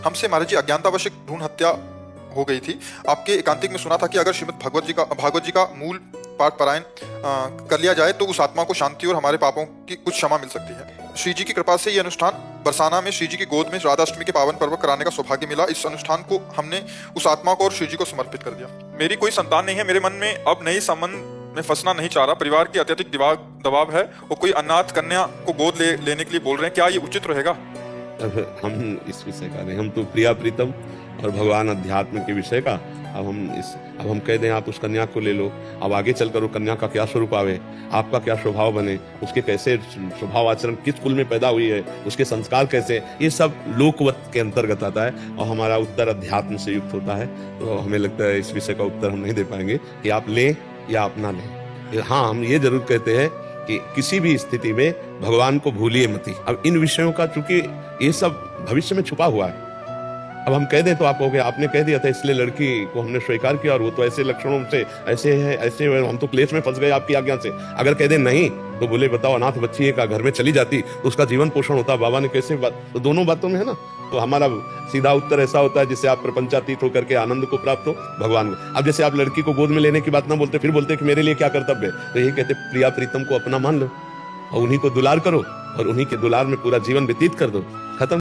हमसे महाराज जी अज्ञानतावश भ्रूण हत्या हो गई थी। आपके एकांतिक में सुना था कि अगर श्रीमद् भागवत जी का मूल पाठ पारायण कर लिया जाए तो उस आत्मा को शांति और हमारे पापों की कुछ क्षमा मिल सकती है। श्री जी की कृपा से ये अनुष्ठान बरसाना में श्री जी की गोद में राधाष्टमी के पावन पर्व कराने का सौभाग्य मिला। इस अनुष्ठान को हमने उस आत्मा को और श्री जी को समर्पित कर दिया। मेरी कोई संतान नहीं है, मेरे मन में अब नई संबंध में फंसना नहीं चाह रहा। परिवार की अत्यधिक दबाव है और कोई अनाथ कन्या को गोद लेने के लिए बोल रहे हैं, क्या ये उचित रहेगा? अब हम इस विषय का नहीं, हम तो प्रिया प्रीतम और भगवान अध्यात्म के विषय का अब हम कह दें आप उस कन्या को ले लो, अब आगे चलकर वो कन्या का क्या स्वरूप आवे, आपका क्या स्वभाव बने, उसके कैसे स्वभाव आचरण, किस कुल में पैदा हुई है, उसके संस्कार कैसे, ये सब लोकवत के अंतर्गत आता है और हमारा उत्तर अध्यात्म से युक्त होता है। तो हमें लगता है इस विषय का उत्तर हम नहीं दे पाएंगे कि आप लें या आप ना लें। हाँ, हम ये जरूर कहते हैं कि किसी भी स्थिति में भगवान को भूलिए मत। अब इन विषयों का चूंकि ये सब भविष्य में छुपा हुआ है, अब हम कह दें तो आप कहोगे आपने कह दिया था इसलिए लड़की को हमने स्वीकार किया और वो तो ऐसे लक्षणों से ऐसे है ऐसे है, हम तो क्लेश में फंस गए आपकी आज्ञा से। अगर कह दें नहीं तो बोले बताओ अनाथ बच्ची एक घर में चली जाती तो उसका जीवन पोषण होता, बाबा ने कैसे बात, तो दोनों बातों में है ना। तो हमारा सीधा उत्तर ऐसा होता है जिससे आप प्रपंचातीत होकर के आनंद को प्राप्त हो भगवान को। अब जैसे आप लड़की को गोद में लेने की बात ना बोलते फिर बोलते कि मेरे लिए क्या कर्तव्य है, तो यही कहते प्रिया प्रीतम को अपना मान लो और उन्हीं को दुलार करो और उन्हीं के दुलार में पूरा जीवन व्यतीत कर दो।